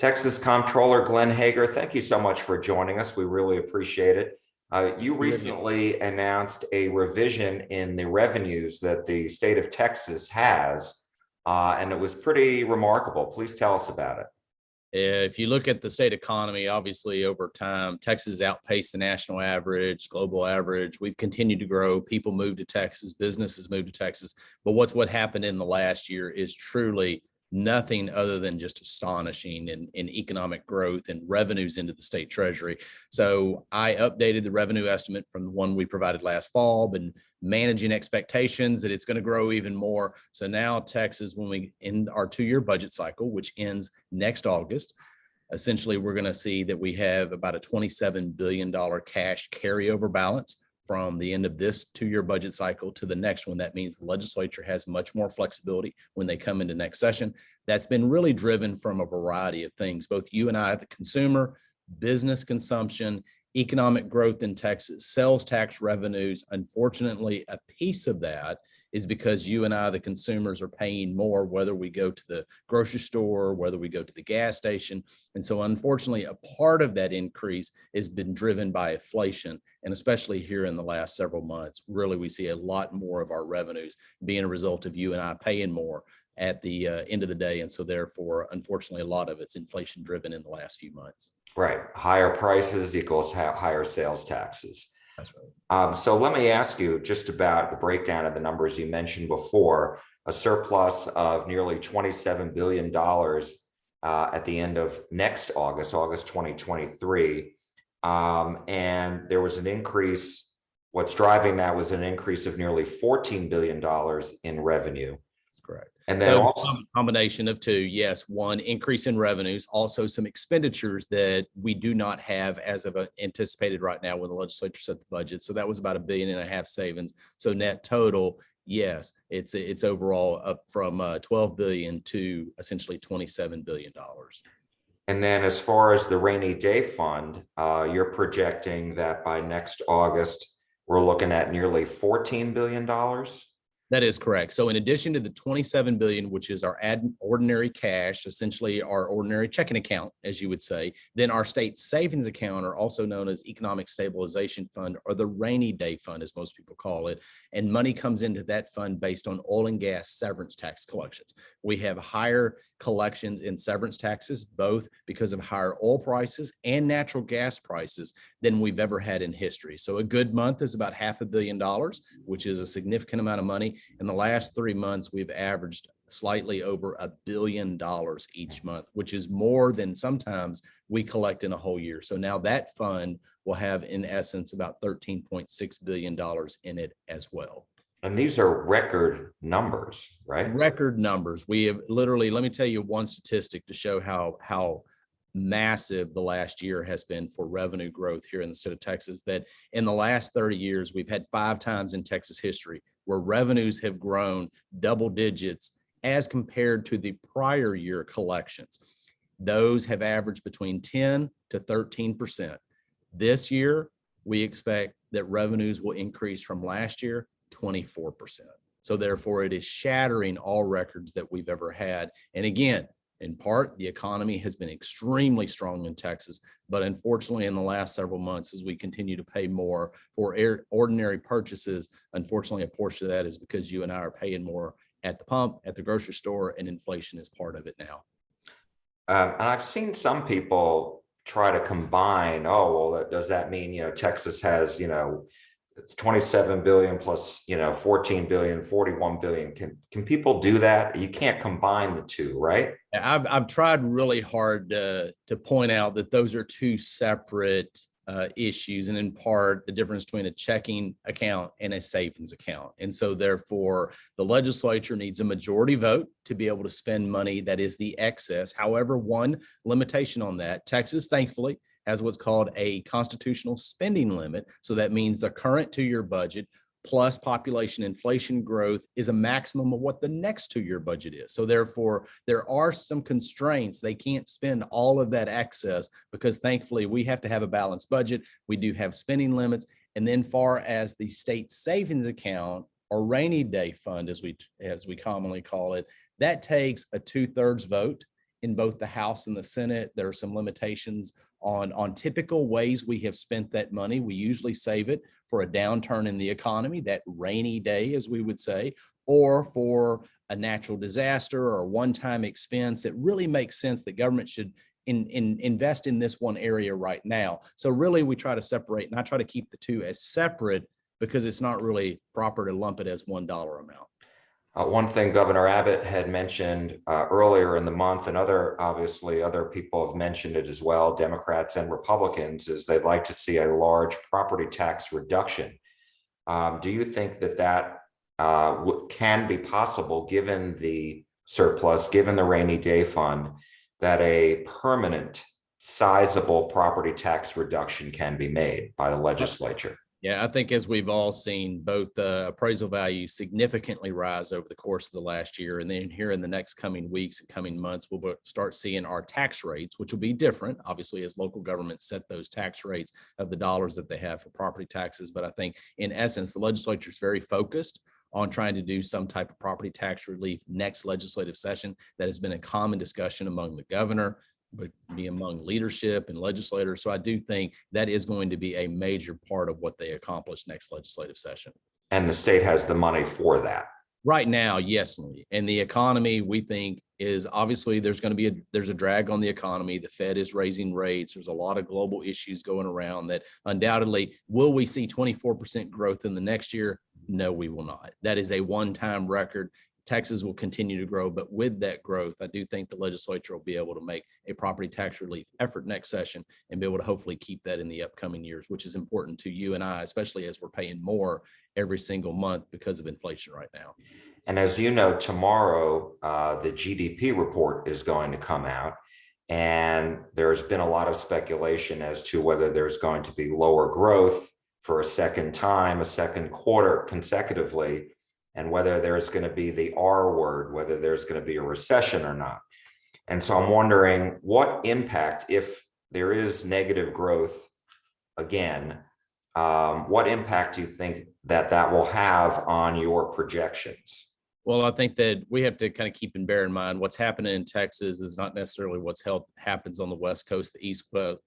Texas Comptroller Glenn Hegar, thank you so much for joining us. We really appreciate it. You recently announced a revision in the revenues that the state of Texas has, and it was pretty remarkable. Please tell us about it. If you look at the state economy, obviously over time, Texas outpaced the national average, global average. We've continued to grow. People move to Texas, businesses move to Texas. But what happened in the last year is truly nothing other than just astonishing in economic growth and revenues into the state treasury. So I updated the revenue estimate from the one we provided last fall, been managing expectations that it's going to grow even more. So now Texas, when we end our 2-year budget cycle, which ends next August, essentially we're going to see that we have about a $27 billion cash carryover balance from the end of this 2-year budget cycle to the next one. That means the legislature has much more flexibility when they come into next session. That's been really driven from a variety of things, both you and I, the consumer, business consumption, economic growth in Texas, sales tax revenues. Unfortunately, a piece of that is because you and I, the consumers, are paying more, whether we go to the grocery store, whether we go to the gas station. And so unfortunately, a part of that increase has been driven by inflation. And especially here in the last several months, really, we see a lot more of our revenues being a result of you and I paying more at the end of the day. And so therefore, unfortunately, a lot of it's inflation driven in the last few months. Right. Higher prices equals higher sales taxes. That's right. So let me ask you just about the breakdown of the numbers you mentioned before. A surplus of nearly $27 billion at the end of next August 2023. And there was an increase. What's driving that was an increase of nearly $14 billion in revenue. That's correct. And then so also a combination of two. Yes, one, increase in revenues, also some expenditures that we do not have as of anticipated right now when the legislature set the budget. So that was about $1.5 billion savings. So net total, yes, it's overall up from 12 billion to essentially $27 billion. And then as far as the rainy day fund, you're projecting that by next August, we're looking at nearly $14 billion. That is correct. So in addition to the 27 billion, which is our ordinary cash, essentially our ordinary checking account, as you would say, then our state savings account, or also known as economic stabilization fund, or the rainy day fund, as most people call it. And money comes into that fund based on oil and gas severance tax collections. We have higher collections in severance taxes, both because of higher oil prices and natural gas prices than we've ever had in history. So a good month is about $500 million, which is a significant amount of money. In the last 3 months, we've averaged slightly over $1 billion each month, which is more than sometimes we collect in a whole year. So now that fund will have, in essence, about $13.6 billion in it as well. And these are record numbers, right? Record numbers. We have literally, let me tell you one statistic to show how massive the last year has been for revenue growth here in the state of Texas, that in the last 30 years, we've had 5 times in Texas history where revenues have grown double digits as compared to the prior year collections. Those have averaged between 10 to 13%. This year, we expect that revenues will increase from last year 24%. So therefore, it is shattering all records that we've ever had. And again, in part, the economy has been extremely strong in Texas, but unfortunately, in the last several months, as we continue to pay more for ordinary purchases, unfortunately, a portion of that is because you and I are paying more at the pump, at the grocery store, and inflation is part of it now. And I've seen some people try to combine, oh, well, does that mean, Texas has, it's 27 billion plus, 14 billion, 41 billion. Can people do that? You can't combine the two, right? I've tried really hard to point out that those are two separate issues, and in part the difference between a checking account and a savings account. And so therefore the legislature needs a majority vote to be able to spend money that is the excess. However, one limitation on that, Texas thankfully has what's called a constitutional spending limit. So that means the current 2-year budget plus population inflation growth is a maximum of what the next 2-year budget is. So therefore, there are some constraints. They can't spend all of that excess because thankfully we have to have a balanced budget. We do have spending limits. And then far as the state savings account or rainy day fund, as we commonly call it, that takes a 2/3 vote in both the House and the Senate. There are some limitations on typical ways we have spent that money. We usually save it for a downturn in the economy, that rainy day, as we would say, or for a natural disaster or a one-time expense. It really makes sense that government should invest in this one area right now. So really we try to separate, and I try to keep the two as separate because it's not really proper to lump it as $1 amount. One thing Governor Abbott had mentioned earlier in the month, and obviously other people have mentioned it as well, Democrats and Republicans, is they'd like to see a large property tax reduction. Do you think that can be possible given the surplus, given the rainy day fund, that a permanent, sizable property tax reduction can be made by the legislature? Yeah, I think as we've all seen, both appraisal values significantly rise over the course of the last year. And then here in the next coming weeks and coming months, we'll start seeing our tax rates, which will be different, obviously, as local governments set those tax rates of the dollars that they have for property taxes. But I think in essence, the legislature is very focused on trying to do some type of property tax relief next legislative session. That has been a common discussion among the governor, but be among leadership and legislators. So I do think that is going to be a major part of what they accomplish next legislative session. And the state has the money for that. Right now, yes, Lee. And the economy, we think, is obviously there's a drag on the economy. The Fed is raising rates. There's a lot of global issues going around that undoubtedly, will we see 24% growth in the next year? No, we will not. That is a one-time record. Texas will continue to grow, but with that growth, I do think the legislature will be able to make a property tax relief effort next session and be able to hopefully keep that in the upcoming years, which is important to you and I, especially as we're paying more every single month because of inflation right now. And as you know, tomorrow, the GDP report is going to come out. And there's been a lot of speculation as to whether there's going to be lower growth for a second quarter consecutively, and whether there's going to be the R word, whether there's going to be a recession or not. And so I'm wondering what impact, if there is negative growth again, what impact do you think that will have on your projections? Well, I think that we have to kind of keep and bear in mind what's happening in Texas is not necessarily what's happens on the West Coast, the East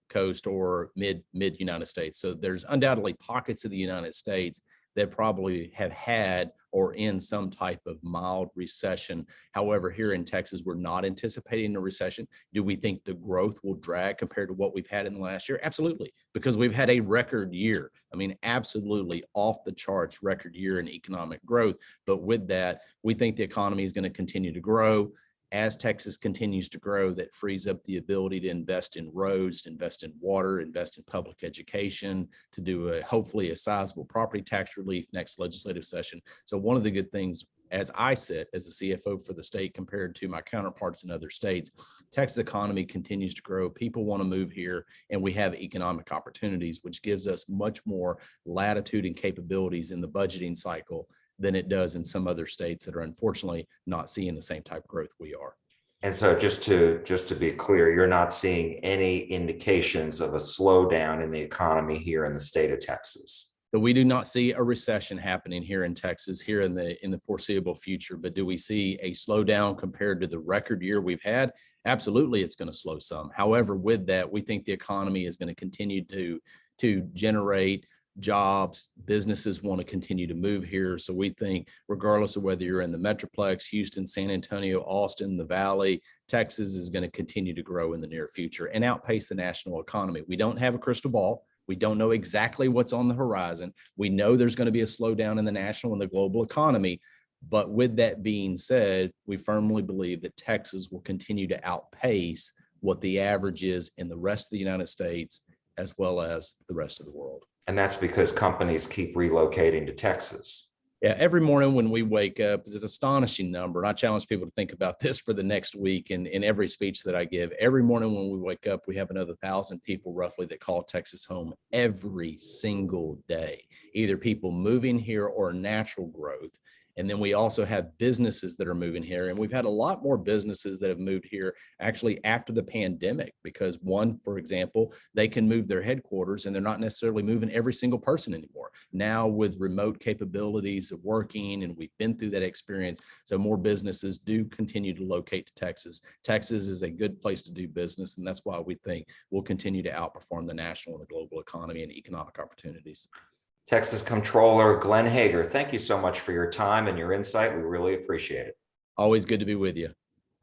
Coast, or mid United States. So there's undoubtedly pockets of the United States that probably have had or in some type of mild recession. However, here in Texas, we're not anticipating a recession. Do we think the growth will drag compared to what we've had in the last year? Absolutely, because we've had a record year. I mean, absolutely off the charts record year in economic growth. But with that, we think the economy is going to continue to grow. As Texas continues to grow, that frees up the ability to invest in roads, to invest in water, invest in public education, to do hopefully a sizable property tax relief next legislative session. So one of the good things, as I sit as the CFO for the state compared to my counterparts in other states, Texas economy continues to grow. People want to move here, and we have economic opportunities, which gives us much more latitude and capabilities in the budgeting cycle than it does in some other states that are unfortunately not seeing the same type of growth we are. And so just to be clear, you're not seeing any indications of a slowdown in the economy here in the state of Texas. So we do not see a recession happening here in Texas here in the foreseeable future. But do we see a slowdown compared to the record year we've had? Absolutely, it's going to slow some. However, with that, we think the economy is going to continue to generate jobs. Businesses want to continue to move here. So we think regardless of whether you're in the Metroplex, Houston, San Antonio, Austin, the Valley, Texas is going to continue to grow in the near future and outpace the national economy. We don't have a crystal ball. We don't know exactly what's on the horizon. We know there's going to be a slowdown in the national and the global economy. But with that being said, we firmly believe that Texas will continue to outpace what the average is in the rest of the United States, as well as the rest of the world. And that's because companies keep relocating to Texas. Yeah, every morning when we wake up is an astonishing number. And I challenge people to think about this for the next week in every speech that I give. Every morning when we wake up, we have another 1,000 people roughly that call Texas home every single day, either people moving here or natural growth. And then we also have businesses that are moving here. And we've had a lot more businesses that have moved here actually after the pandemic, because one, for example, they can move their headquarters and they're not necessarily moving every single person anymore. Now with remote capabilities of working, and we've been through that experience. So more businesses do continue to locate to Texas. Texas is a good place to do business. And that's why we think we'll continue to outperform the national and the global economy and economic opportunities. Texas Comptroller Glenn Hegar, thank you so much for your time and your insight. We really appreciate it. Always good to be with you.